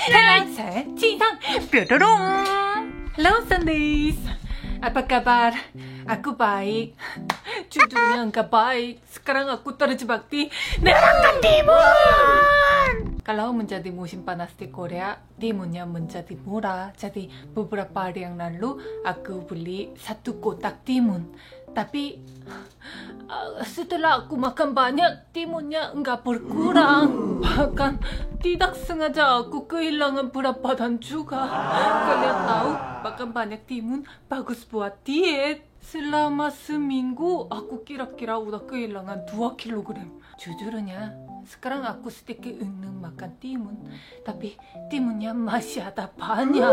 Saya Cinta Berderung. Halo Sundays, apa kabar? Aku baik. Jujurnya enggak baik. Sekarang aku terjebak di neraka timun. Kalau menjadi musim panas di Korea, timunnya menjadi murah. Jadi beberapa hari yang lalu aku beli 1 kotak timun. Tapi setelah aku makan banyak, timunnya enggak berkurang. Bahkan tidak sengaja aku kehilangan berat badan juga. Kalian tahu, makan banyak timun bagus buat diet. Selama seminggu aku kira-kira udah kehilangan 2 kilogram. Jujurnya sekarang aku sedikit eneng makan timun, tapi timunnya masih ada banyak.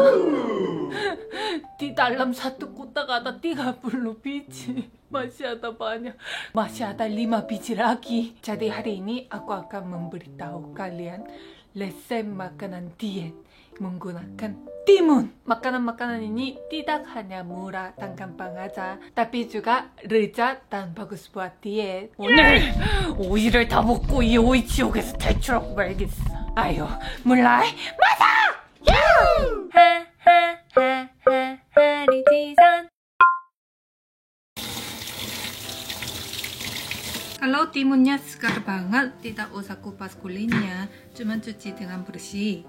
Di dalam 1 kotak ada 30 biji. Masih ada banyak. Masih ada 5 biji lagi. Jadi hari ini aku akan memberitahu kalian resep makanan diet menggunakan timun. Makanan-makanan ini tidak hanya murah dan gampang aja, tapi juga lezat dan bagus buat diet. 오늘 오이를 다 먹고 이 오이 지옥에서 탈출하고 말겠어. 아유, mulai masak! Netizen. Kalau timunnya segar banget, tidak usah kupas kulitnya, cuma cuci dengan bersih.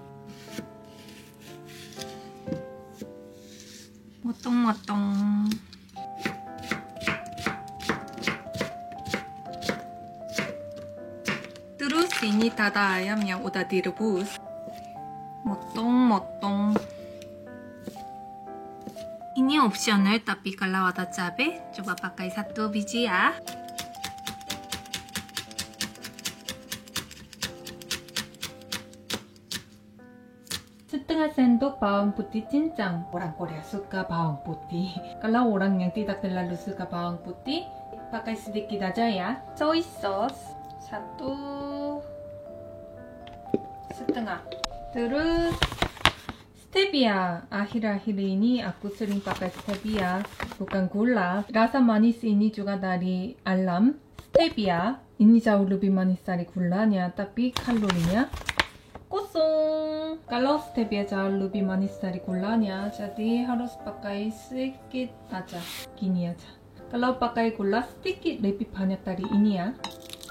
Motong-motong. Terus ini dada ayam yang udah direbus. Motong-motong. Ini opsional, tapi kalau ada cabai, coba pakai 1 biji ya. Setengah sendok bawang putih cincang. Orang Korea suka bawang putih. Kalau orang yang tidak terlalu suka bawang putih, pakai sedikit aja ya. Soy sauce 1,5. Terus stevia. Akhir-akhir ini aku sering pakai stevia, bukan gula. Rasa manis ini juga dari alam. Stevia ini jauh lebih manis dari gulanya, tapi kalorinya kosong. Kalau stevia jauh lebih manis dari gulanya, jadi harus pakai sedikit aja. Gini aja. Kalau pakai gula sedikit lebih banyak dari ini ya.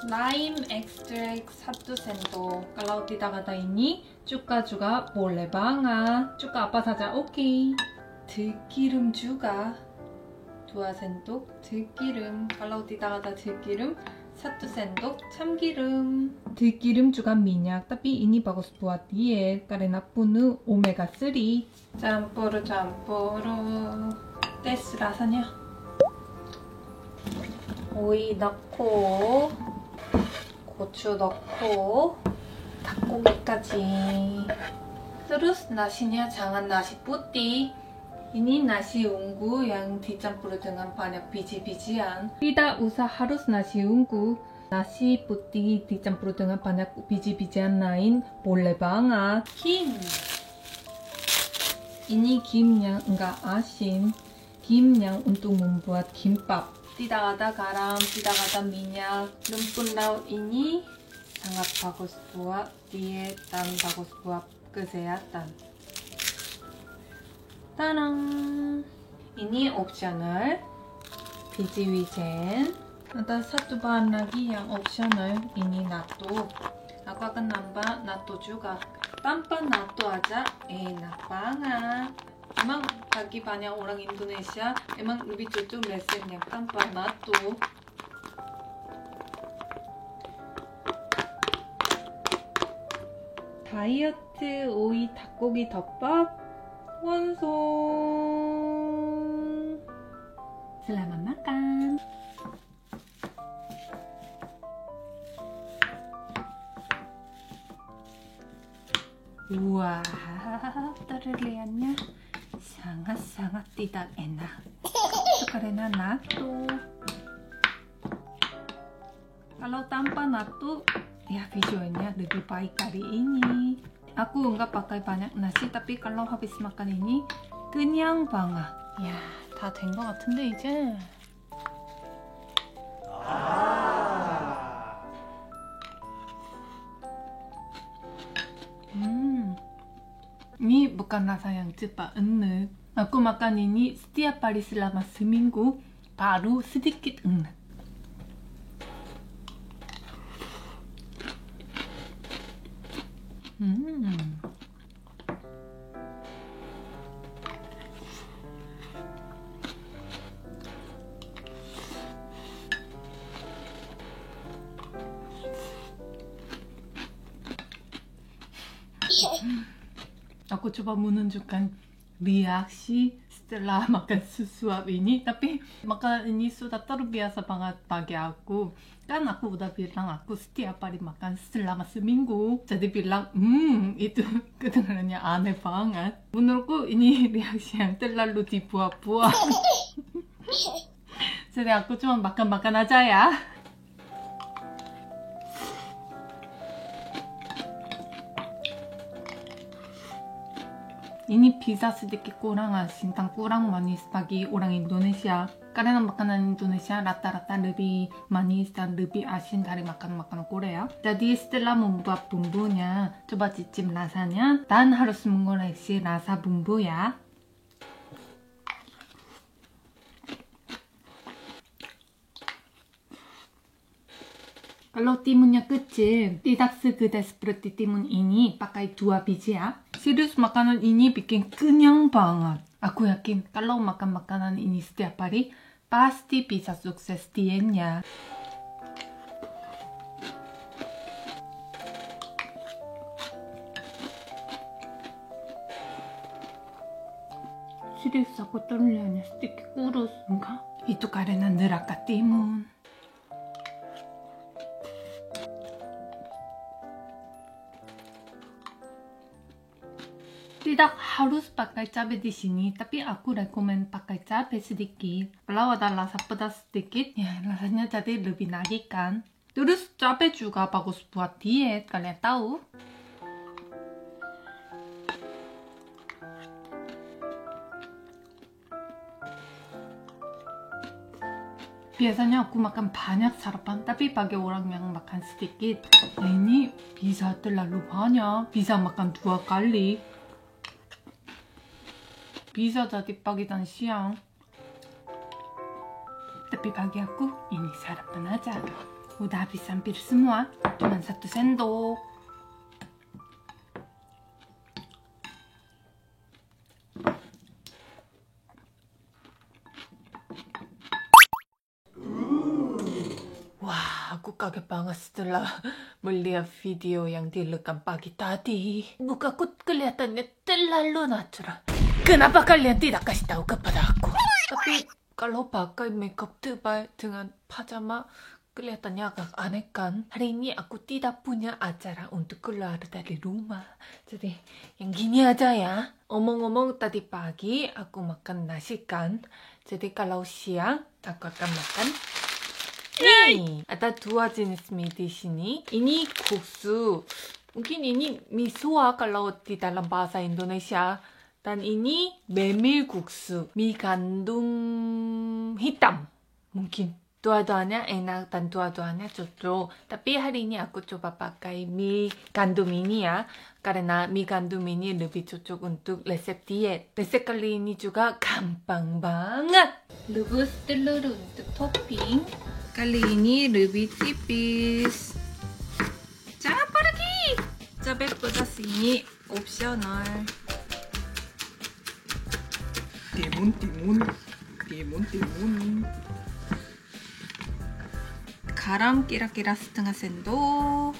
Lime extract 1 sendok. Kalau tidak ada ini, cuka juga boleh banget. Cuka apa saja oke. 들기름 juga 2 sendok. 들기름. Kalau tidak ada tergi름, 1 sendok 참기름. 들기름 juga minyak, tapi ini bagus buat diet karena penuh omega 3. campur tes rasanya. 오이 넣고 고추 넣고 닭고기까지. Terus nasinya jangan nasi putih. Ini nasi ungu yang dicampur dengan banyak biji-bijian. Tidak usah harus nasi ungu. Nasi putih dicampur dengan banyak biji-bijian lain boleh banget. Kim. Ini kim yang enggak asin. Kim yang untuk membuat kimbap. Tidak ada garam, tidak ada minyak. rumput laut ini sangat bagus buat diet dan bagus buat kesehatan. 따랑! Ini opsional. biji wijen. Ada 1 bahan lagi yang opsional. Ini natto. Aku akan nambah natto juga. Tanpa natto aja enak banget. Emang bagi banyak orang Indonesia emang lebih cocok resep yang tanpa natto. 다이어트 오이 닭고기 덮밥 완성. Selamat makan. Wah, terlihatnya sangat-sangat tidak enak. Itu karena natto. Kalau tanpa natto, ya visualnya lebih baik dari ini. Aku nggak pakai banyak nasi, tapi kalau habis makan ini kenyang banget. Ya, 다 된 것 같은데 이제. bukan rasa yang cepat enek. Aku makan ini setiap hari selama seminggu, baru sedikit enek. Aku coba menunjukkan reaksi setelah makan sesuap ini, tapi makanan ini sudah terbiasa banget bagi aku. Kan aku udah bilang aku setiap hari makan selama seminggu, jadi bilang itu kedengarannya aneh banget. Menurutku ini reaksi yang terlalu dibuat-buat. Jadi aku cuma makan-makan aja ya. Ini pizza sedikit kurang asin dan kurang manis bagi orang Indonesia. Karena makanan Indonesia rata-rata lebih manis dan lebih asin dari makanan Korea. Jadi setelah membuat bumbunya, coba cicip rasanya dan harus mengoreksi rasa bumbu ya. Kalau timunnya kecil, tidak segede seperti timun ini pakai 2 biji ya. Serius makanan ini bikin kenyang banget. Aku yakin kalau makan makanan ini setiap hari, pasti bisa sukses dietnya. Serius aku terlihatnya sedikit kurus, enggak? Itu karena neraka timun. Tidak harus pakai cabai di sini, tapi aku rekomen pakai cabai sedikit. Kalau ada rasa pedas sedikit, ya rasanya jadi lebih nagih kan. Terus cabai juga bagus buat diet, kalian tahu? Biasanya aku makan banyak sarapan, tapi bagi orang yang makan sedikit, ya ini bisa terlalu banyak. Bisa makan 2 kali. Bisa jadi pagi dan siang. Tapi bagi aku, ini sarapan aja. Udah habis hampir semua, cuma 1 sendok. Wah, aku kaget banget setelah melihat video yang direkam pagi tadi. Mukaku kelihatannya terlalu natural. Kenapa kalian tidak kasih tahu kepada aku? Tapi kalau pakai makeup tebal dengan pajama kelihatannya agak aneh kan? Hari ini aku tidak punya acara untuk keluar dari rumah. Jadi yang gini aja ya. Omong-omong tadi pagi aku makan nasi kan. Jadi kalau siang aku akan makan nih. Ada 2 jenis mie di sini. Ini 국수. Mungkin ini misoa kalau di dalam bahasa Indonesia. Dan ini 메밀국수, mie gandum hitam. Mungkin dua-duanya enak dan dua-duanya cocok. Tapi hari ini aku coba pakai mie gandum ini ya. Karena mie gandum ini lebih cocok untuk resep diet. Resep kali ini juga gampang banget. Rebus telur untuk topping. Kali ini lebih tipis. Jangan pergi! Cabai pedas ini opsional. timun. Garam kira-kira setengah sendok.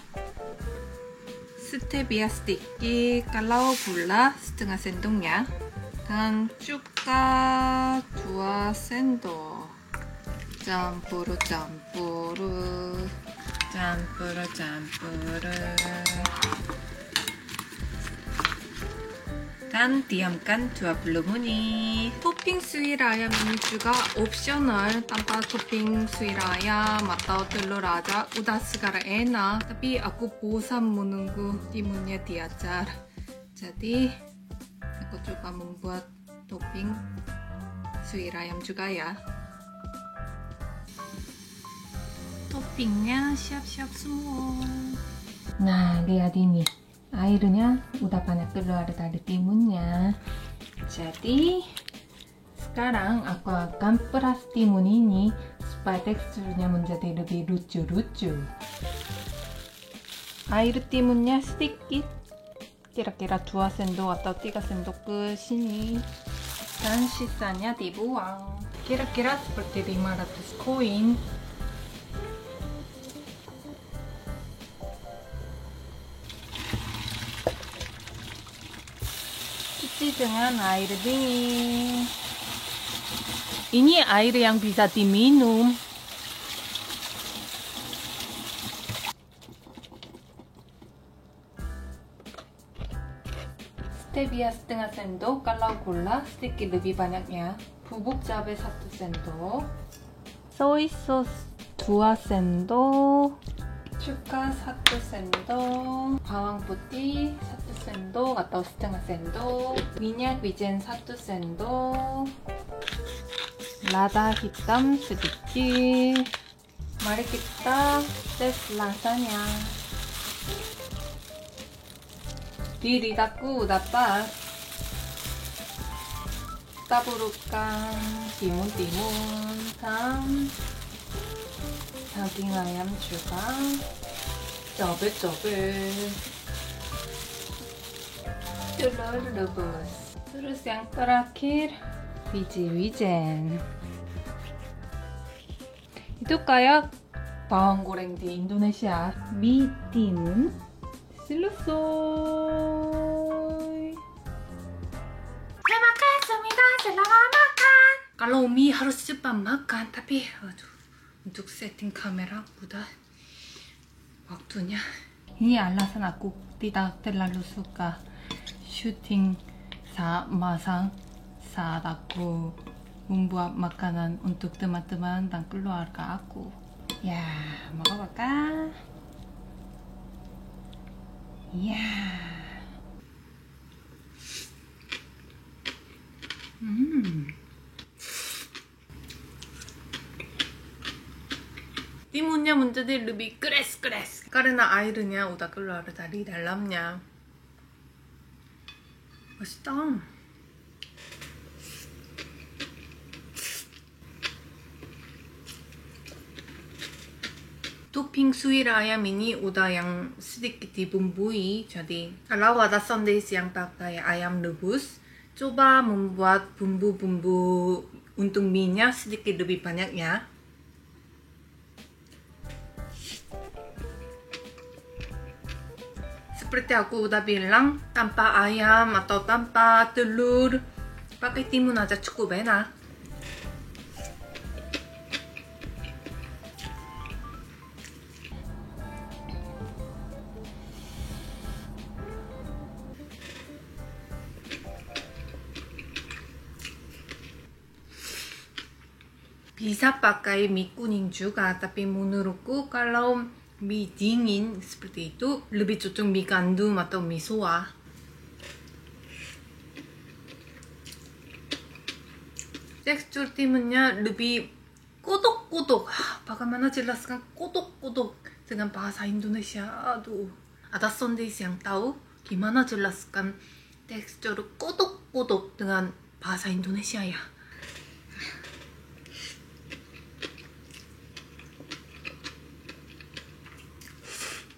스테비아 sedikit, kalau gula setengah sendok ya. Dan cuka 2 sendok. campur. Dan diamkan 20 menit. Topping suir ayam ini juga opsional. Tanpa topping suir ayam atau telur aja udah segala enak. Tapi aku bosan menunggu timunnya diajar. Jadi aku coba membuat topping suir ayam juga ya. Toppingnya siap-siap semua. Nah, lihat ini. airnya udah banyak keluar dari timunnya. Jadi sekarang aku akan peras timun ini supaya teksturnya menjadi lebih lucu-lucu. Air timunnya sedikit, kira-kira 2 sendok atau 3 sendok ke sini, dan sisanya dibuang. Kira-kira seperti 500 koin. cuci dengan air dingin. Ini air yang bisa diminum. Stevia setengah sendok, kalau gula sedikit lebih banyaknya. Bubuk cabai 1 sendok, soy sauce 2 sendok, cuka 1 sendok, bawang putih 1 sendok atau setengah sendok, minyak wijen 1 sendok, lada hitam sedikit. Mari kita tes rasanya. Di lidahku dapat. Kita burukan timun-timun dan daging ayam juga. Cobek-cobek. telur rebus. Terus yang terakhir biji wijen. Itu kayak bawang goreng di Indonesia. Mie timun. Selesai. Terima kasih selamat makan. Kalau mie harus cepat makan, tapi aduh, untuk setting kamera udah waktunya. Ini alasan aku tidak terlalu suka syuting masak saat aku membuat makanan untuk teman-teman dan keluarga aku. Ya, 먹어볼까? 이야. Timunnya menjadi lebih keras-keras karena airnya udah keluar dari dalamnya. 맛있다. topping suir ayam ini udah yang sedikit dibumbui, jadi kalau ada sandwich yang pakai ayam rebus, coba membuat bumbu-bumbu untuk mie-nya sedikit lebih banyak ya. Seperti aku udah bilang, tanpa ayam atau tanpa telur, pakai timun aja cukup enak. Bisa pakai mie kuning juga, tapi menurutku kalau mie dingin seperti itu lebih cocok mie gandum atau mie soa. Tekstur timunnya lebih kodok-kodok. Bagaimana jelaskan kodok-kodok dengan bahasa Indonesia? Aduh, ada sandwich yang tahu gimana jelaskan tekstur kodok-kodok dengan bahasa Indonesia ya?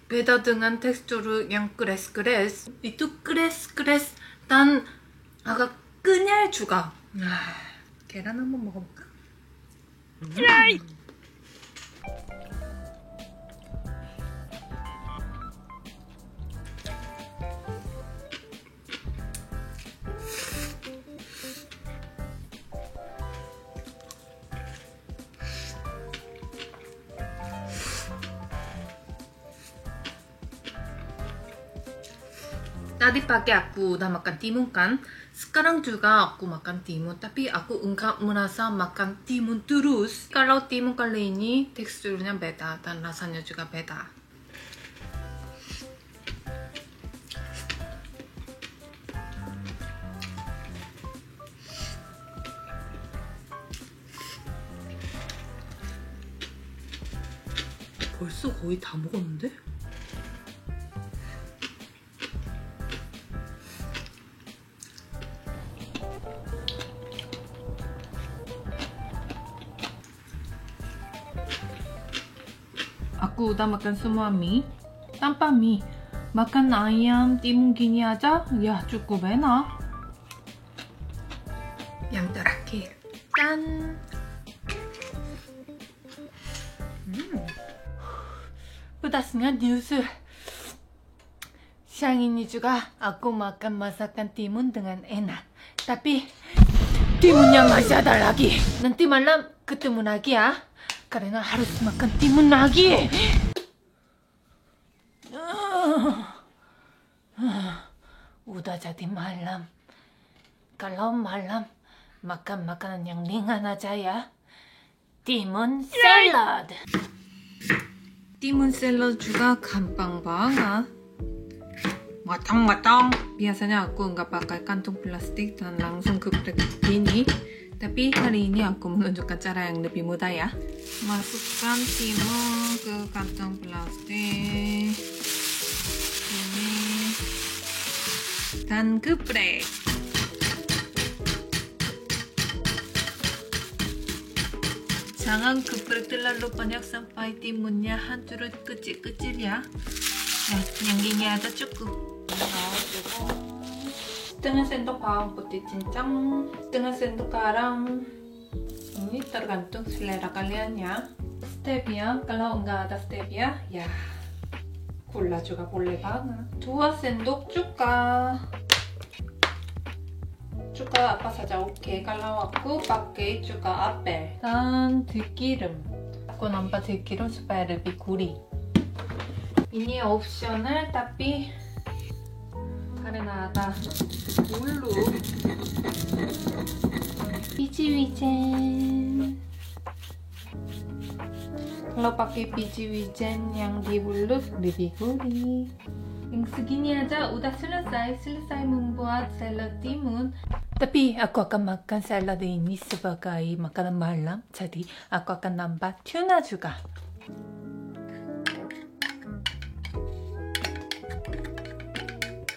Beda dengan tekstur yang keras-keras, itu keras-keras dan agak kenyal juga. 계란 한번 먹어볼까? Tadi pagi aku udah makan timun kan, sekarang juga aku makan timun, tapi aku enggak merasa makan timun terus. Kalau timun kali ini teksturnya beda dan rasanya juga beda. 벌써 거의 다 먹었는데? aku udah makan semua mie. Tanpa mie, makan ayam timun gini aja ya cukup enak. Yang terakhir, 짠! Pedasnya nyusu. Siang ini juga aku makan masakan timun dengan enak. Tapi timunnya masih ada lagi. Nanti malam ketemu lagi ya. Karena harus makan timun lagi. Udah jadi malam. Kalau malam makan makanan yang ringan aja ya. Timun salad. Timun 샐러드 juga gampang banget. Matang-matang. Biasanya aku nggak pakai kantong plastik dan langsung geprek gini. Tapi hari ini aku menunjukkan cara yang lebih mudah ya. Masukkan timun ke kantong plastik. Ini. Dan geprek. Jangan geprek terlalu banyak sampai timunnya hancur kecil-kecil ya. Nah, yang gini aja cukup. Setengah sendok bawang putih cincang, setengah sendok garam. Ini tergantung selera kalian ya. Stevia, kalau enggak ada stevia, ya gula juga boleh banget. 2 sendok cuka. Cuka apa saja oke. Kalau aku pakai cuka apel. Dan 들기름. Aku nambah 들기름 supaya lebih gurih. Ini opsional tapi karena ada bulu. biji wijen. Kalau pakai biji wijen yang diulek lebih gurih. Yang segini aja udah selesai membuat salad timun. Tapi aku akan makan salad ini sebagai makanan malam. Jadi aku akan nambah tuna juga.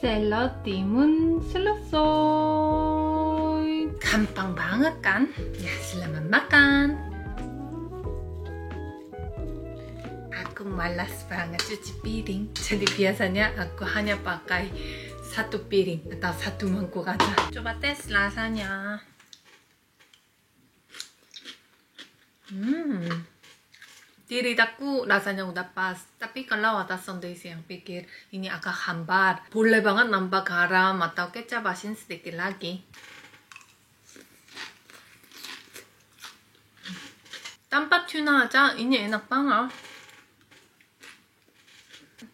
Salad timun selesai. Gampang banget kan? Ya, selamat makan. Aku malas banget cuci piring. Jadi biasanya aku hanya pakai 1 piring atau 1 mangkuk aja. Coba tes rasanya. Di lidahku rasanya udah pas. Tapi kalau ada sandwich yang pikir ini agak hambar, boleh banget nambah garam atau kecap asin sedikit lagi. tanpa tuna aja ini enak banget.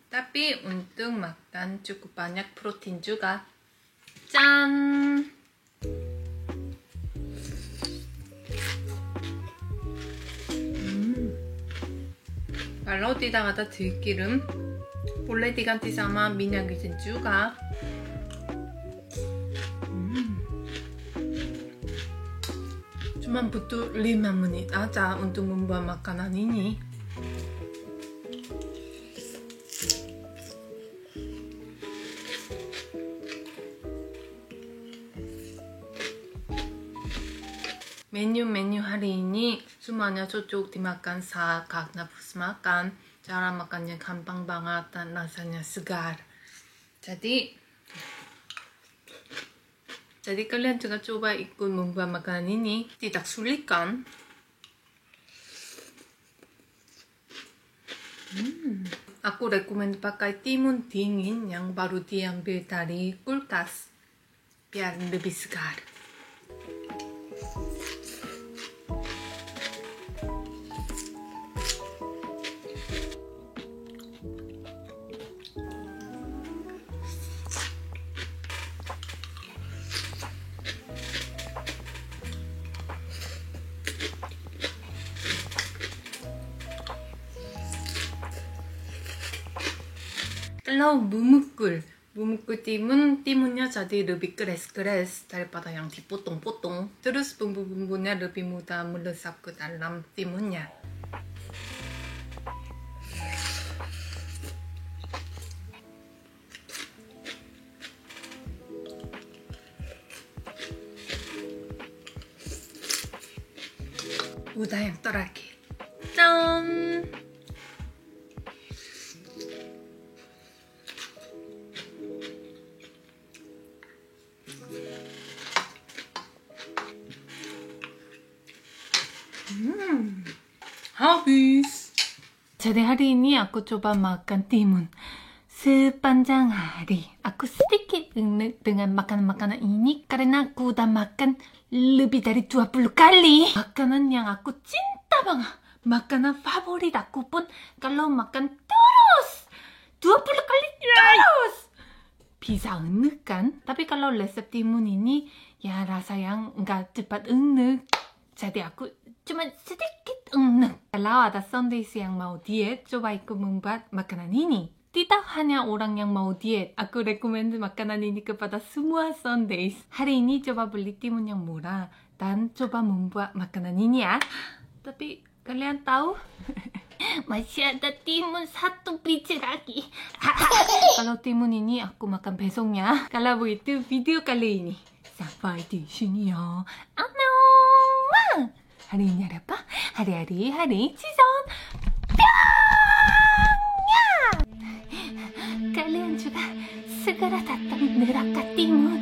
Tapi untuk makan cukup banyak protein juga. 짠! Kalau tidak ada 들기름, boleh diganti sama minyak wijen juga. Cuma butuh 5 menit aja untuk membuat makanan ini. Menu hari ini semuanya cocok dimakan saat nafsu makan. Cara makannya gampang banget dan rasanya segar. Jadi kalian juga coba ikut membuat makanan ini. Tidak sulit kan? Aku rekomen pakai timun dingin yang baru diambil dari kulkas biar lebih segar. Kalau bumukul timunnya jadi lebih keras daripada yang dipotong-potong. Terus bumbu-bumbunya lebih mudah meresap ke dalam timunnya. Udah yang terakhir. 짠! Jadi hari ini aku coba makan timun. Sepanjang hari, aku sedikit unek dengan makanan-makanan ini karena aku udah makan lebih dari 20 kali. Makanan yang aku cinta banget. Makanan favorit aku pun kalau makan terus 20 kali terus bisa unek kan? Tapi kalau resep timun ini ya rasa yang nggak cepat unek. Jadi aku cuma sedikit unek. Kalau ada Sundays yang mau diet, coba ikut membuat makanan ini. Tidak hanya orang yang mau diet, aku rekomend makanan ini kepada semua Sundays. Hari ini coba beli timun yang murah dan coba membuat makanan ini ya. Tapi kalian tahu? Masih ada timun 1 biji lagi. Kalau timun ini aku makan besoknya. Kalau begitu video kali ini sampai di sini ya. Annyeong! Hari ini ada apa? Hari season kalian juga segera datang neraka timun.